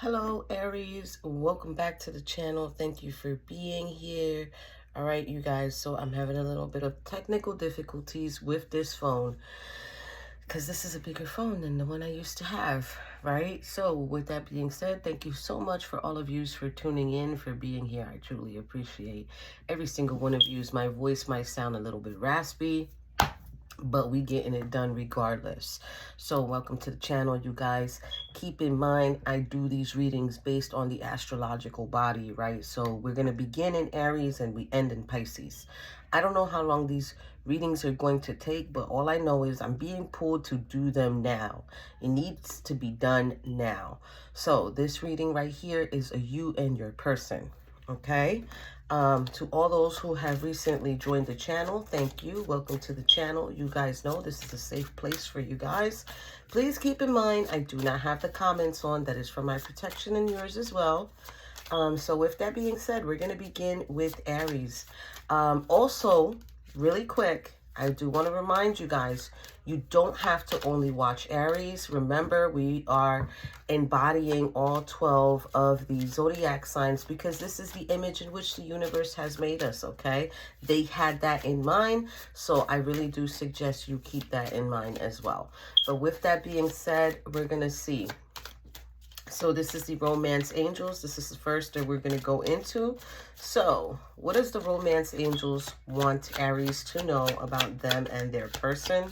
Hello Aries, welcome back to the channel. Thank you for being here. All right, you guys, so I'm having a little bit of technical difficulties with this phone because this is a bigger phone than the one I used to have, right? So with that being said, thank you so much for all of you for tuning in, for being here. I truly appreciate every single one of you. My voice might sound a little bit raspy, but we getting it done regardless. So welcome to the channel, you guys. Keep in mind, I do these readings based on the astrological body, right? So we're going to begin in Aries and we end in Pisces. I don't know how long these readings are going to take, but all I know is I'm being pulled to do them now. It needs to be done now. So this reading right here is a you and your person, okay? To all those who have recently joined the channel, thank you. Welcome to the channel. You guys know this is a safe place for you guys. Please keep in mind, I do not have the comments on. That is for my protection and yours as well. So with that being said, we're going to begin with Aries. Also, really quick, I do want to remind you guys, you don't have to only watch Aries. Remember, we are embodying all 12 of the zodiac signs because this is the image in which the universe has made us, okay? They had that in mind, so I really do suggest you keep that in mind as well. But with that being said, we're going to see. So this is the romance angels. This is the first that we're going to go into. So what does the romance angels want Aries to know about them and their person?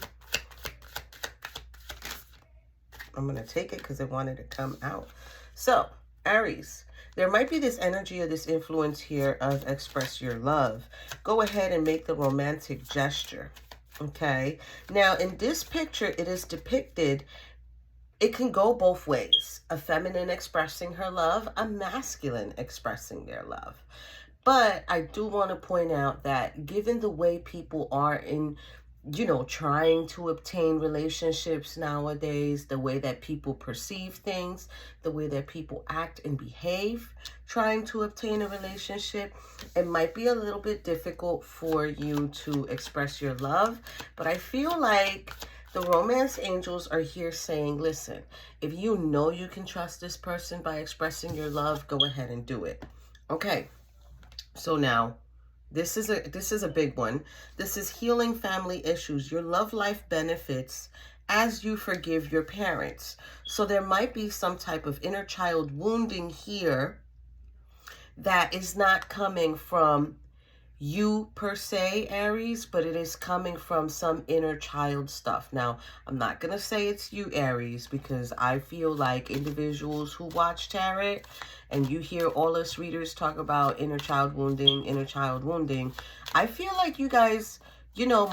I'm going to take it because I wanted to come out. So Aries, there might be this energy or this influence here of express your love. Go ahead and make the romantic gesture. Okay. Now in this picture, it is depicted. It can go both ways. A feminine expressing her love, a masculine expressing their love. But I do want to point out that given the way people are in, trying to obtain relationships nowadays, the way that people perceive things, the way that people act and behave, trying to obtain a relationship, it might be a little bit difficult for you to express your love. But I feel like the romance angels are here saying, listen, if you know you can trust this person by expressing your love, go ahead and do it. Okay. So now, this is a big one. This is healing family issues. Your love life benefits as you forgive your parents. So there might be some type of inner child wounding here that is not coming from you per se, Aries, but it is coming from some inner child stuff. Now, I'm not going to say it's you, Aries, because I feel like individuals who watch tarot and you hear all us readers talk about inner child wounding, I feel like you guys,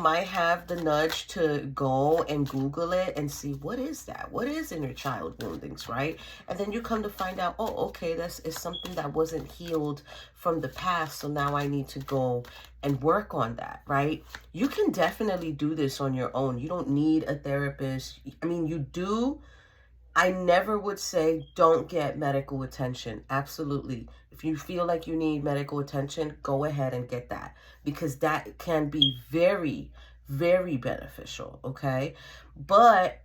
might have the nudge to go and Google it and see, what is that? What is inner child woundings, right? And then you come to find out, oh, okay, this is something that wasn't healed from the past, so now I need to go and work on that, right? You can definitely do this on your own. You don't need a therapist. I mean, you do. I never would say don't get medical attention. Absolutely. If you feel like you need medical attention, go ahead and get that, because that can be very, very beneficial, okay? But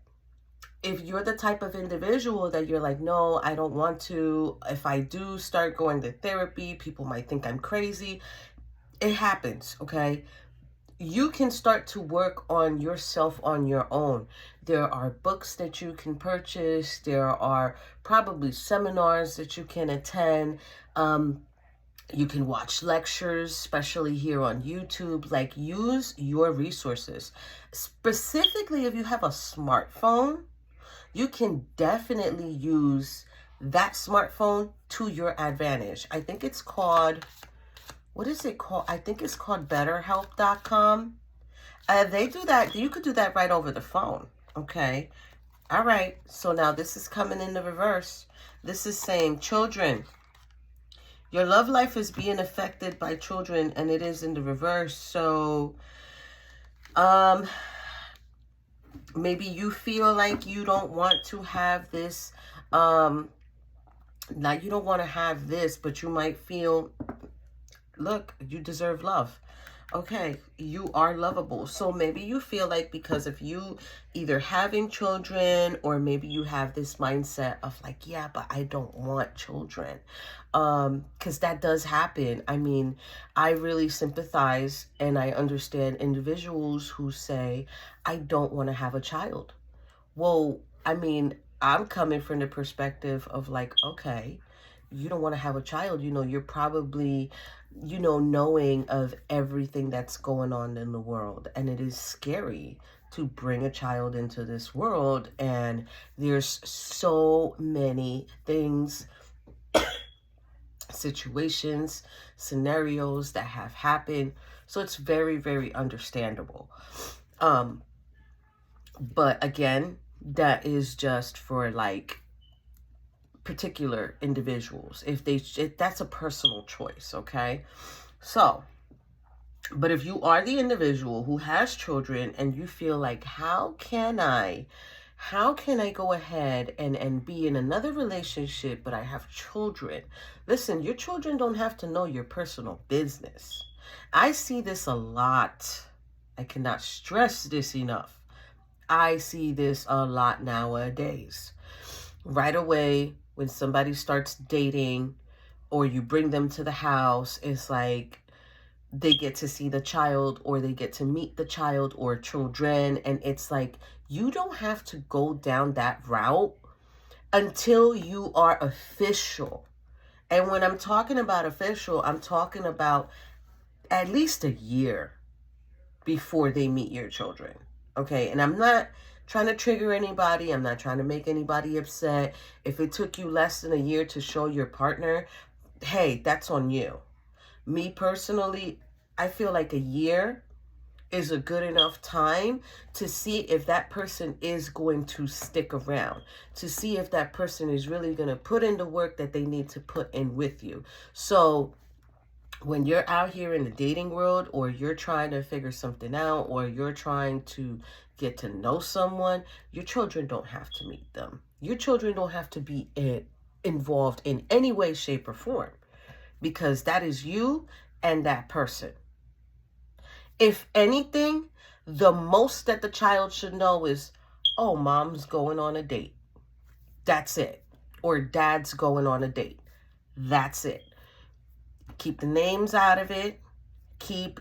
if you're the type of individual that you're like, no, I don't want to. If I do start going to therapy, people might think I'm crazy. It happens, okay? You can start to work on yourself on your own. There are books that you can purchase. There are probably seminars that you can attend. You can watch lectures, especially here on YouTube. Like, use your resources. Specifically, if you have a smartphone, you can definitely use that smartphone to your advantage. I think it's called, what is it called? I think it's called betterhelp.com. They do that. You could do that right over the phone. Okay. All right. So now this is coming in the reverse. This is saying, children, your love life is being affected by children, and it is in the reverse. So, maybe you feel like you don't want to have this, like you don't want to have this, but you might feel, look, you deserve love. Okay, you are lovable. So maybe you feel like because of you either having children, or maybe you have this mindset of like, yeah, but I don't want children. Because that does happen. I mean, I really sympathize and I understand individuals who say, I don't want to have a child. Well, I mean, I'm coming from the perspective of like, okay, you don't want to have a child. You know, you're probably, you know, knowing of everything that's going on in the world. And it is scary to bring a child into this world. And there's so many things, situations, scenarios that have happened. So it's very, very understandable. But again, that is just for like particular individuals. If that's a personal choice, okay? So, but if you are the individual who has children and you feel like, how can I go ahead and be in another relationship, but I have children? Listen, your children don't have to know your personal business. I see this a lot. I cannot stress this enough. I see this a lot nowadays. Right away, when somebody starts dating or you bring them to the house, it's like they get to see the child or they get to meet the child or children. And it's like, you don't have to go down that route until you are official. And when I'm talking about official, I'm talking about at least a year before they meet your children. Okay, and I'm not trying to trigger anybody. I'm not trying to make anybody upset. If it took you less than a year to show your partner, hey, that's on you. Me personally, I feel like a year is a good enough time to see if that person is going to stick around, to see if that person is really going to put in the work that they need to put in with you. So when you're out here in the dating world, or you're trying to figure something out, or you're trying to get to know someone, your children don't have to meet them. Your children don't have to be involved in any way, shape, or form, because that is you and that person. If anything, the most that the child should know is, oh, mom's going on a date. That's it. Or dad's going on a date. That's it. Keep the names out of it. Keep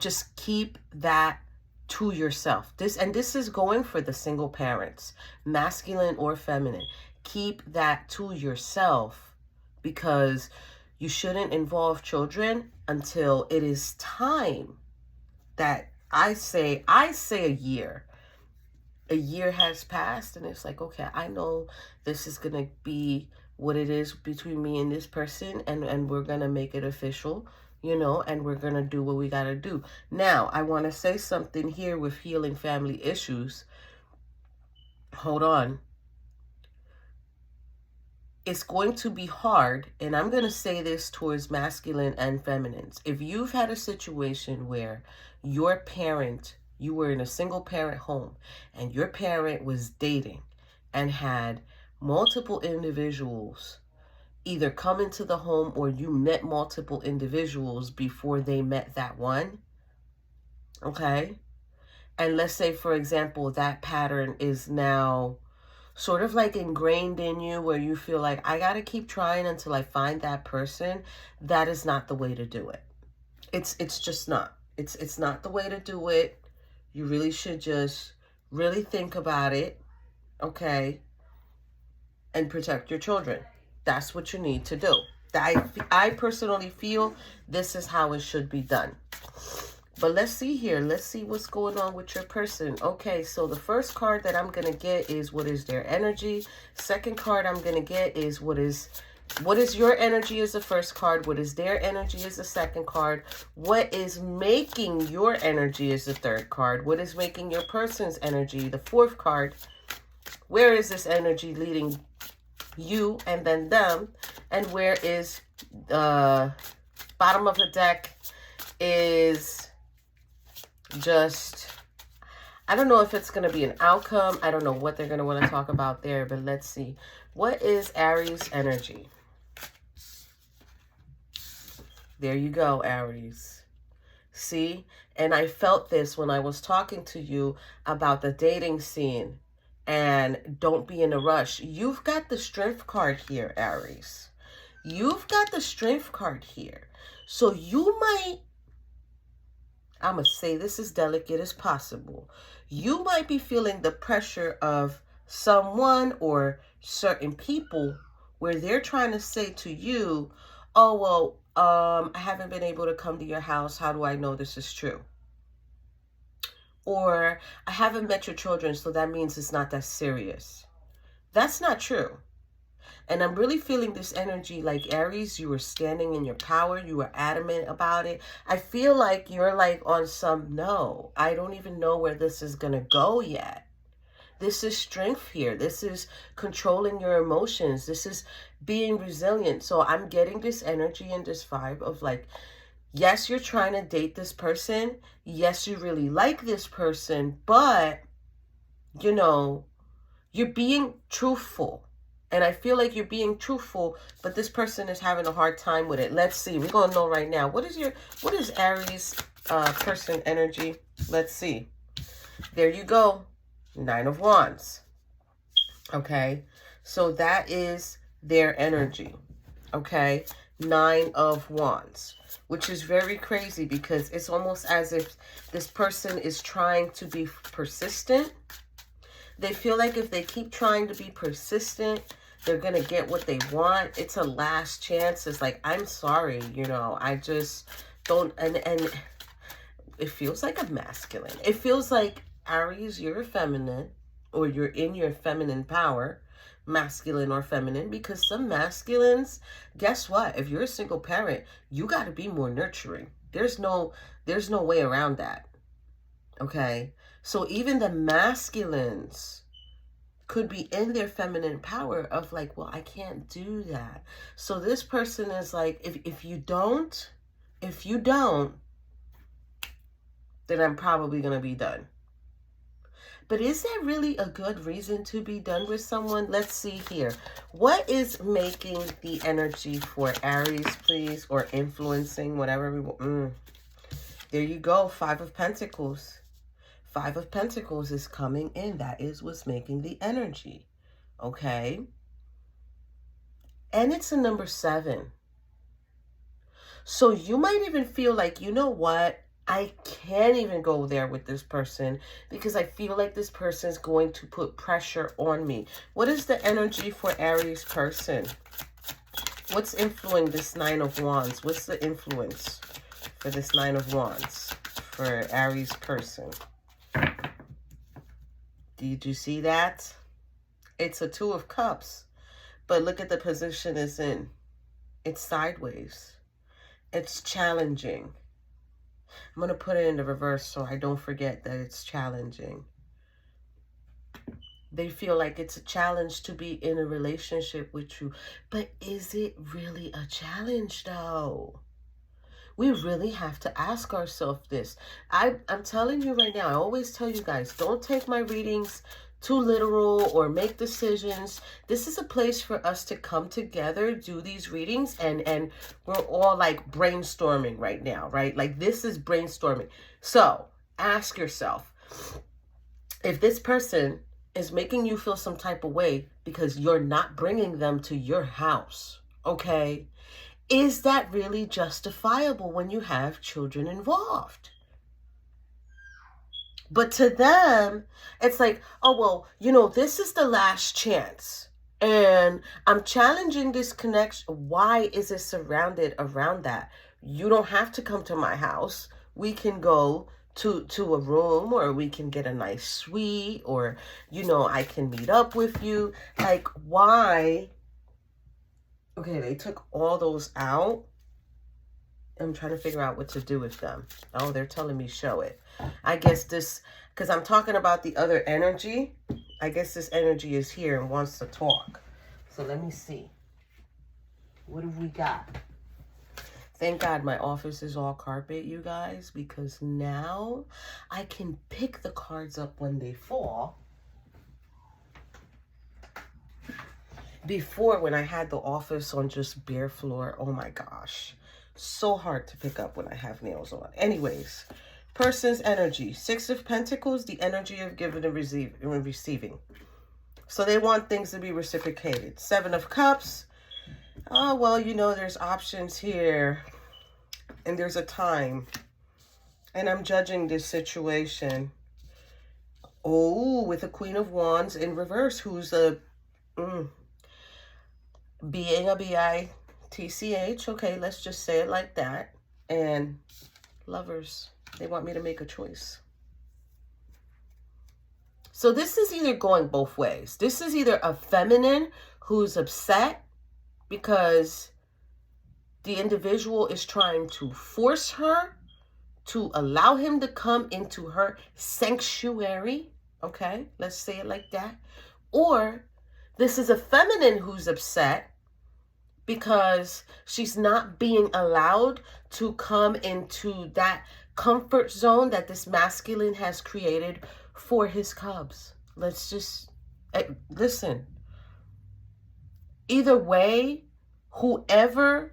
just keep that to yourself. This is going for the single parents, masculine or feminine. Keep that to yourself, because you shouldn't involve children until it is time. That I say a year. A year has passed and it's like, okay, I know this is going to be what it is between me and this person, and we're going to make it official, and we're going to do what we got to do. Now, I want to say something here with healing family issues. Hold on. It's going to be hard, and I'm going to say this towards masculine and feminines. If you've had a situation where you were in a single parent home and your parent was dating and had multiple individuals either come into the home, or you met multiple individuals before they met that one, okay? And let's say, for example, that pattern is now sort of like ingrained in you, where you feel like, I got to keep trying until I find that person. That is not the way to do it. It's just not. It's not the way to do it. You really should just really think about it, okay? And protect your children. That's what you need to do. I personally feel this is how it should be done. But let's see here. Let's see what's going on with your person. Okay, so the first card that I'm going to get is, what is their energy? Second card I'm going to get is, what is your energy is the first card. What is their energy is the second card. What is making your energy is the third card. What is making your person's energy, the fourth card. Where is this energy leading you and then them? And where is the bottom of the deck is just, I don't know if it's going to be an outcome. I don't know what they're going to want to talk about there, but let's see. What is Aries energy? There you go, Aries. See? And I felt this when I was talking to you about the dating scene and don't be in a rush. You've got the strength card here, Aries. You've got the strength card here. So you might, I'm going to say this as delicate as possible. You might be feeling the pressure of someone or certain people where they're trying to say to you, oh, well, I haven't been able to come to your house. How do I know this is true? Or I haven't met your children, so that means it's not that serious. That's not true. And I'm really feeling this energy like Aries, you were standing in your power. You were adamant about it. I feel like you're like on some, no, I don't even know where this is going to go yet. This is strength here. This is controlling your emotions. This is being resilient. So I'm getting this energy and this vibe of like, yes, you're trying to date this person. Yes, you really like this person, but, you know, you're being truthful. And I feel like you're being truthful, but this person is having a hard time with it. Let's see. We're going to know right now. What is Aries person energy? Let's see. There you go. 9 of Wands. Okay. So that is their energy. Okay. 9 of Wands, which is very crazy because it's almost as if this person is trying to be persistent. They feel like if they keep trying to be persistent, they're going to get what they want. It's a last chance. It's like, I'm sorry, you know, I just don't, and it feels like a masculine. It feels like, Aries, you're a feminine, or you're in your feminine power, masculine or feminine, because some masculines, guess what? If you're a single parent, you got to be more nurturing. There's no way around that. Okay? So even the masculines could be in their feminine power of like, well, I can't do that. So this person is like, if you don't, then I'm probably going to be done. But is that really a good reason to be done with someone? Let's see here. What is making the energy for Aries, please, or influencing, whatever we want? There you go, 5 of Pentacles. 5 of Pentacles is coming in. That is what's making the energy. Okay? And it's a number 7. So you might even feel like, you know what? I can't even go there with this person because I feel like this person is going to put pressure on me. What is the energy for Aries person? What's influencing this 9 of Wands? What's the influence for this 9 of Wands for Aries person? Did you see that? It's a 2 of Cups. But look at the position it's in. It's sideways. It's challenging. I'm going to put it in the reverse so I don't forget that it's challenging. They feel like it's a challenge to be in a relationship with you. But is it really a challenge, though? We really have to ask ourselves this. I'm telling you right now, I always tell you guys, don't take my readings too literal or make decisions. This is a place for us to come together, do these readings, and we're all like brainstorming right now, right? Like this is brainstorming. So ask yourself, if this person is making you feel some type of way because you're not bringing them to your house, okay? Is that really justifiable when you have children involved? But to them, it's like, oh, well, you know, this is the last chance. And I'm challenging this connection. Why is it surrounded around that? You don't have to come to my house. We can go to a room, or we can get a nice suite, or, you know, I can meet up with you. Like, why? Okay, they took all those out. I'm trying to figure out what to do with them. Oh, they're telling me show it. I guess this, because I'm talking about the other energy. I guess this energy is here and wants to talk. So let me see. What have we got? Thank God my office is all carpet, you guys, because now I can pick the cards up when they fall. Before, when I had the office on just bare floor, oh my gosh. so hard to pick up when I have nails on. Anyways, person's energy. 6 of Pentacles, the energy of giving and receiving. So they want things to be reciprocated. 7 of Cups. Oh, well, you know, there's options here. And there's a time. And I'm judging this situation. Oh, with the Queen of Wands in reverse, who's a being a B-I-T-C-H. Okay, let's just say it like that. And Lovers, they want me to make a choice. So this is either going both ways. This is either a feminine who's upset because the individual is trying to force her to allow him to come into her sanctuary. Okay, let's say it like that. Or this is a feminine who's upset because she's not being allowed to come into that comfort zone that this masculine has created for his cubs. Let's just listen. Either way, whoever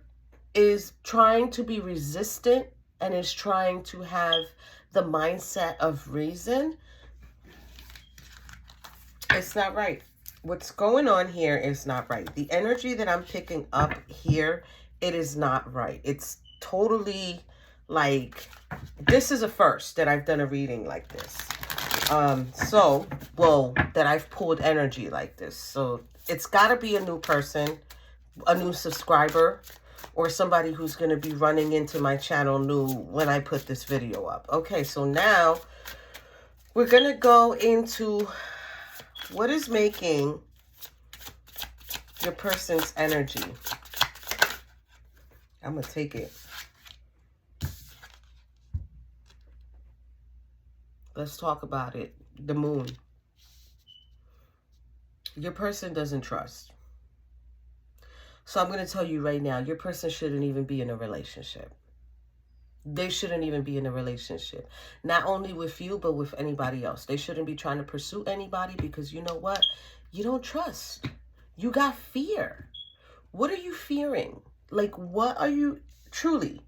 is trying to be resistant and is trying to have the mindset of reason, it's not right. What's going on here is not right. The energy that I'm picking up here, it is not right. It's totally like, this is a first that I've done a reading like this. That I've pulled energy like this. So it's got to be a new person, a new subscriber, or somebody who's going to be running into my channel new when I put this video up. Okay, so now we're going to go into what is making your person's energy. I'm going to take it. Let's talk about it. The Moon. Your person doesn't trust. So I'm going to tell you right now, your person shouldn't even be in a relationship. They shouldn't even be in a relationship. Not only with you, but with anybody else. They shouldn't be trying to pursue anybody because you know what? You don't trust. You got fear. What are you fearing? Like, what are you truly,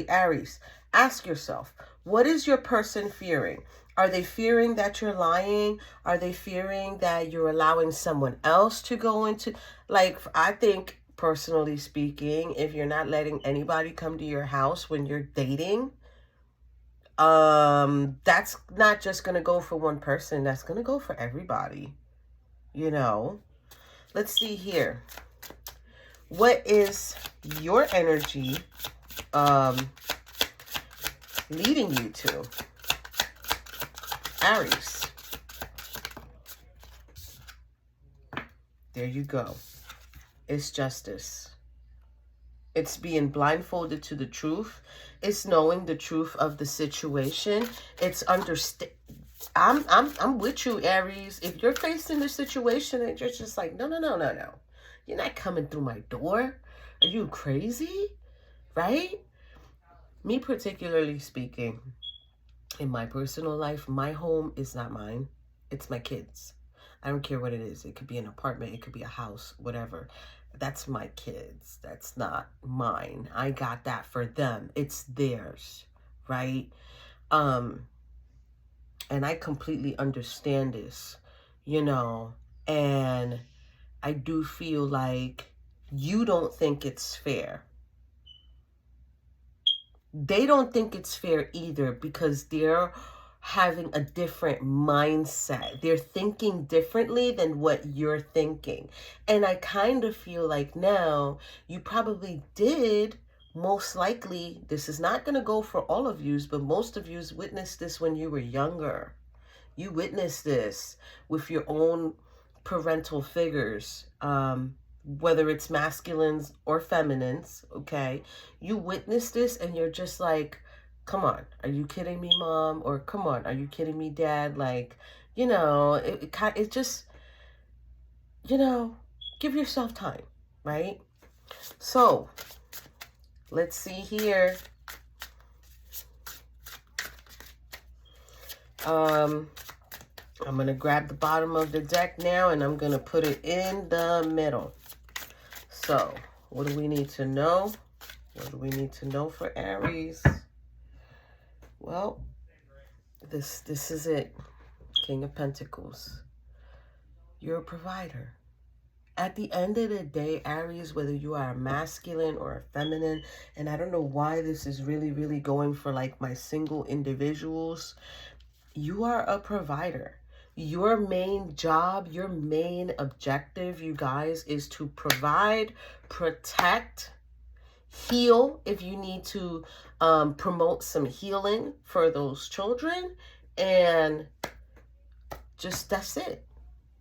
Aries? Ask yourself, what is your person fearing? Are they fearing that you're lying? Are they fearing that you're allowing someone else to go into, like, I think, personally speaking, if you're not letting anybody come to your house when you're dating, that's not just going to go for one person. That's going to go for everybody, you know. Let's see here. What is your energy leading you to? Aries. There you go. It's justice. It's being blindfolded to the truth. It's knowing the truth of the situation. It's understand. I'm with you, Aries. If you're facing the situation and you're just like, no. You're not coming through my door. Are you crazy? Right? Me particularly speaking, in my personal life, my home is not mine. It's my kids. I don't care what it is. It could be an apartment. It could be a house, whatever. That's my kids. That's not mine. I got that for them. It's theirs, right? And I completely understand this, you know, and I do feel like you don't think it's fair. They don't think it's fair either because they're having a different mindset. They're thinking differently than what you're thinking. And I kind of feel like now you probably did, most likely, this is not going to go for all of you, but most of you witnessed this when you were younger. You witnessed this with your own parental figures, whether it's masculines or feminines, okay? You witness this and you're just like, come on, are you kidding me, Mom? Or come on, are you kidding me, Dad? Like, you know, it just, you know, give yourself time, right? So, let's see here. I'm going to grab the bottom of the deck now and I'm going to put it in the middle. So, what do we need to know? What do we need to know for Aries? Well, this is it. King of Pentacles. You're a provider. At the end of the day, Aries, whether you are a masculine or a feminine, and I don't know why this is really, really going for like my single individuals, you are a provider. Your main job, your main objective, you guys, is to provide, protect, heal if you need to promote some healing for those children, and just that's it.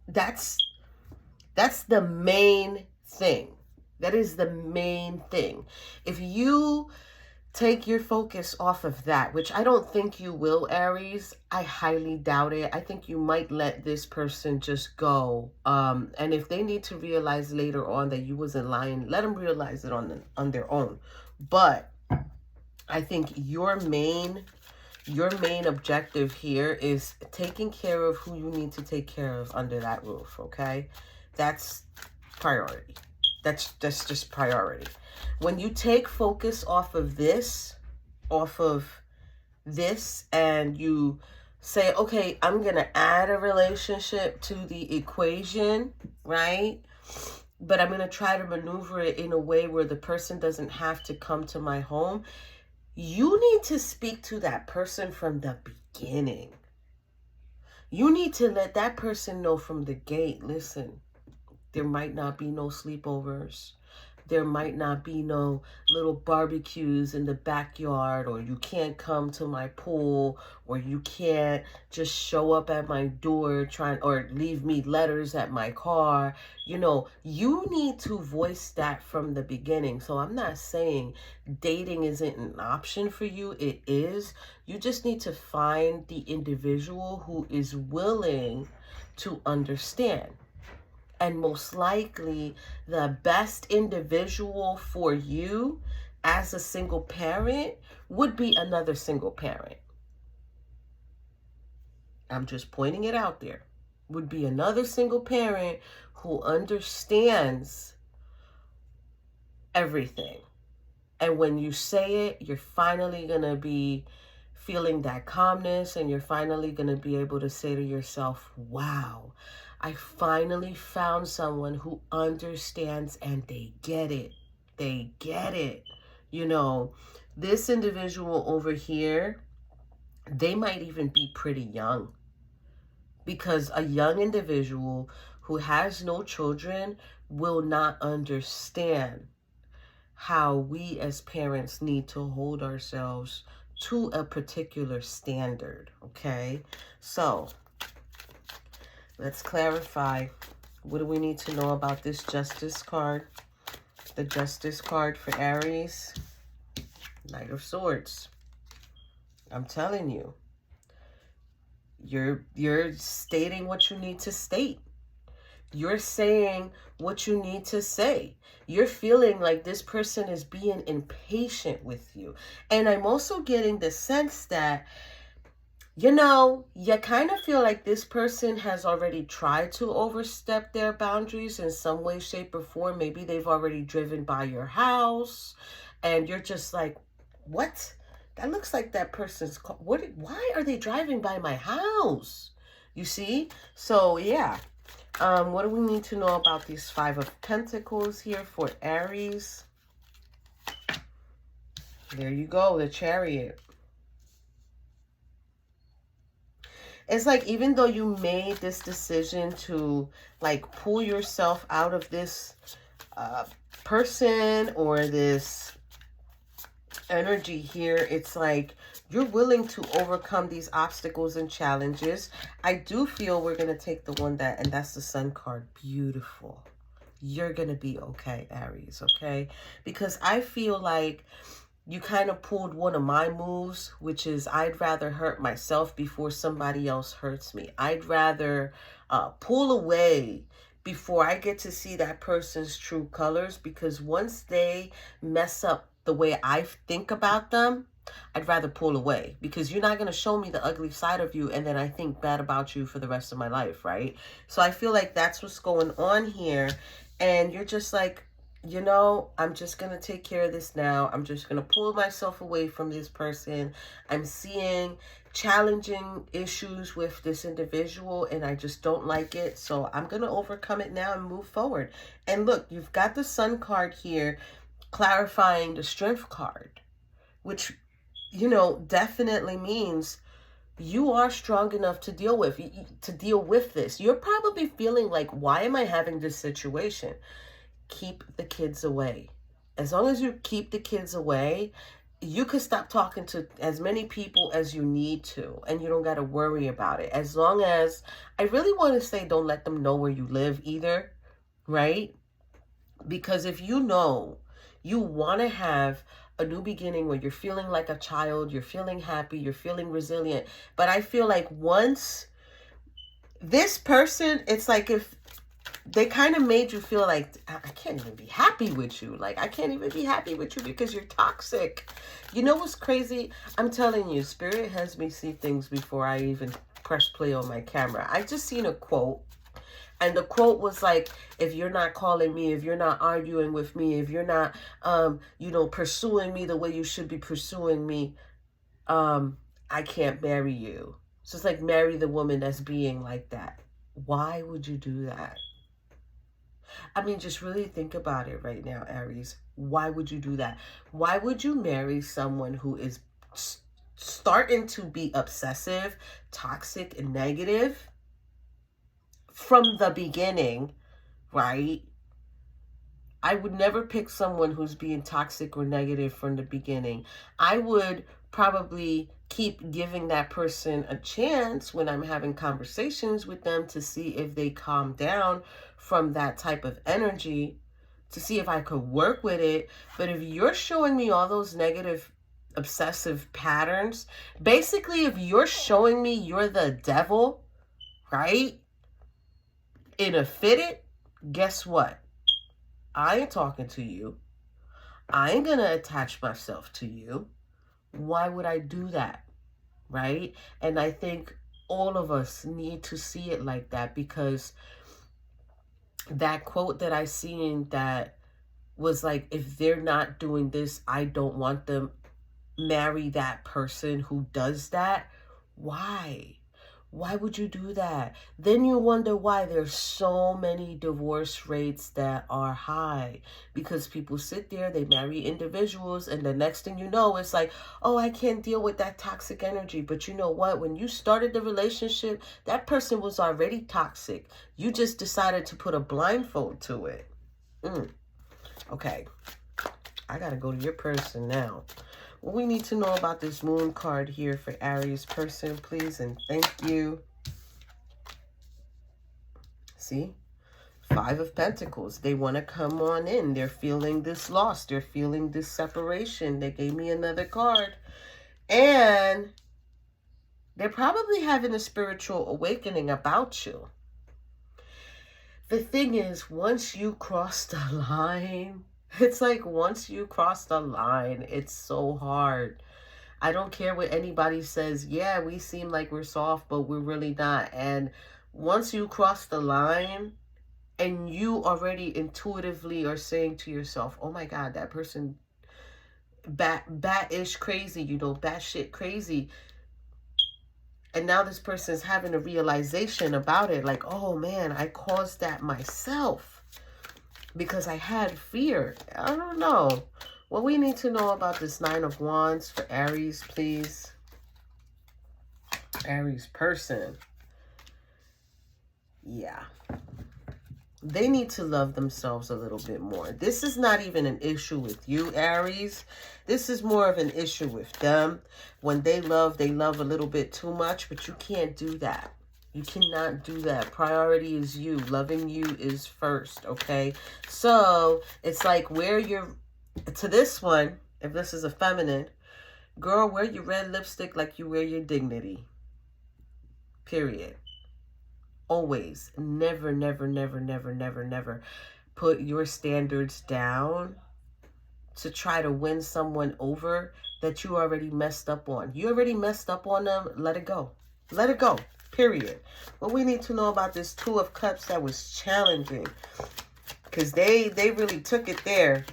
That's the main thing. That is the main thing. If you take your focus off of that, which I don't think you will, Aries, I highly doubt it. I think you might let this person just go. And if they need to realize later on that you wasn't lying, let them realize it on their own. But I think your main objective here is taking care of who you need to take care of under that roof, okay? That's priority. That's just priority. When you take focus off of this, and you say, okay, I'm going to add a relationship to the equation, right? But I'm going to try to maneuver it in a way where the person doesn't have to come to my home. You need to speak to that person from the beginning. You need to let that person know from the gate, listen, there might not be no sleepovers. There might not be no little barbecues in the backyard, or you can't come to my pool, or you can't just show up at my door or leave me letters at my car. You know, you need to voice that from the beginning. So I'm not saying dating isn't an option for you. It is. You just need to find the individual who is willing to understand. And most likely, the best individual for you as a single parent would be another single parent. I'm just pointing it out there. Would be another single parent who understands everything. And when you say it, you're finally going to be feeling that calmness, and you're finally going to be able to say to yourself, wow, I finally found someone who understands and they get it. They get it. You know, this individual over here, they might even be pretty young, because a young individual who has no children will not understand how we as parents need to hold ourselves to a particular standard, okay? So let's clarify. What do we need to know about this Justice card? The Justice card for Aries. Knight of Swords. I'm telling you, you're stating what you need to state. You're saying what you need to say. You're feeling like this person is being impatient with you. And I'm also getting the sense that, you know, you kind of feel like this person has already tried to overstep their boundaries in some way, shape, or form. Maybe they've already driven by your house, and you're just like, what? That looks like that person's car. Why are they driving by my house? You see? So, yeah. What do we need to know about these Five of Pentacles here for Aries? There you go, the Chariot. It's like, even though you made this decision to like pull yourself out of this person or this energy here, it's like you're willing to overcome these obstacles and challenges. I do feel we're going to take the one and that's the Sun card. Beautiful. You're going to be okay, Aries, okay? Because I feel like you kind of pulled one of my moves, which is I'd rather hurt myself before somebody else hurts me. I'd rather pull away before I get to see that person's true colors, because once they mess up the way I think about them, I'd rather pull away, because you're not going to show me the ugly side of you and then I think bad about you for the rest of my life, right? So I feel like that's what's going on here. And you're just like, you know, I'm just going to take care of this now. I'm just going to pull myself away from this person. I'm seeing challenging issues with this individual and I just don't like it. So I'm going to overcome it now and move forward. And look, you've got the Sun card here clarifying the Strength card, which, you know, definitely means you are strong enough to deal with this. You're probably feeling like, why am I having this situation? Keep the kids away. As long as you keep the kids away, you could stop talking to as many people as you need to, and you don't got to worry about it. As long as, I really want to say, don't let them know where you live either, right? Because if you know you want to have a new beginning where you're feeling like a child, you're feeling happy, you're feeling resilient, but I feel like once this person, it's like if they kind of made you feel like, I can't even be happy with you. Like, I can't even be happy with you because you're toxic. You know what's crazy? I'm telling you, Spirit has me see things before I even press play on my camera. I just seen a quote. And the quote was like, if you're not calling me, if you're not arguing with me, if you're not, you know, pursuing me the way you should be pursuing me, I can't marry you. So it's like, marry the woman that's being like that. Why would you do that? I mean, just really think about it right now, Aries. Why would you do that? Why would you marry someone who is starting to be obsessive, toxic, and negative from the beginning, right? I would never pick someone who's being toxic or negative from the beginning. I would probably keep giving that person a chance when I'm having conversations with them to see if they calm down from that type of energy, to see if I could work with it. But if you're showing me all those negative, obsessive patterns, basically if you're showing me you're the devil, right, in a fitted, guess what? I ain't talking to you. I ain't going to attach myself to you. Why would I do that? Right? And I think all of us need to see it like that, because that quote that I seen that was like, if they're not doing this, I don't want them. Marry that person who does that. Why? Why would you do that? Then you wonder why there's so many divorce rates that are high, because people sit there, they marry individuals, and the next thing you know, it's like, oh, I can't deal with that toxic energy. But you know what? When you started the relationship, that person was already toxic. You just decided to put a blindfold to it. Okay. I got to go to your person now. What we need to know about this moon card here for Aries person, please, and thank you. See? 5 of Pentacles. They want to come on in. They're feeling this loss. They're feeling this separation. They gave me another card. And they're probably having a spiritual awakening about you. The thing is, once you cross the line, it's like once you cross the line, it's so hard. I don't care what anybody says. Yeah, we seem like we're soft, but we're really not. And once you cross the line and you already intuitively are saying to yourself, oh my God, that person bat-ish crazy, you know, batshit crazy. And now this person is having a realization about it. Like, oh man, I caused that myself because I had fear. I don't know. What we need to know about this 9 of Wands for Aries, please. Aries person. Yeah. They need to love themselves a little bit more. This is not even an issue with you, Aries. This is more of an issue with them. When they love a little bit too much, but you can't do that. You cannot do that. Priority is you. Loving you is first, okay? So it's like, where you're, to this one, if this is a feminine, girl, wear your red lipstick like you wear your dignity. Period. Always. Never, never, never, never, never, never put your standards down to try to win someone over that you already messed up on. You already messed up on them. Let it go. Let it go. Period. What we need to know about this 2 of Cups that was challenging. Because they really took it there.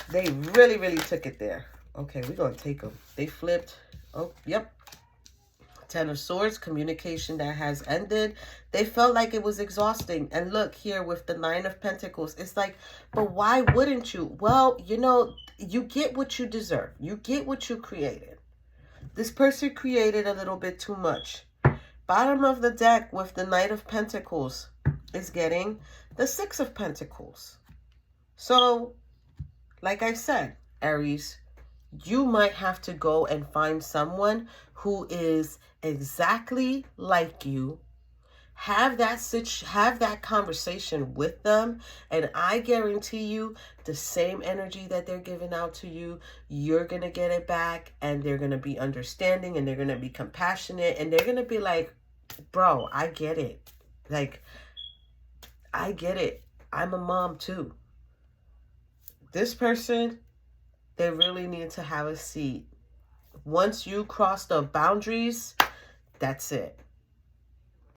They really, really took it there. Okay, we're going to take them. They flipped. Oh, yep. Ten of Swords, communication that has ended. They felt like it was exhausting. And look here with the Nine of Pentacles. It's like, but why wouldn't you? Well, you know, you get what you deserve. You get what you created. This person created a little bit too much. Bottom of the deck with the Knight of Pentacles is getting the Six of Pentacles. So, like I said, Aries, you might have to go and find someone who is exactly like you. Have that conversation with them, and I guarantee you the same energy that they're giving out to you, you're going to get it back, and they're going to be understanding, and they're going to be compassionate, and they're going to be like, bro, I get it. Like, I get it. I'm a mom too. This person, they really need to have a seat. Once you cross the boundaries, that's it.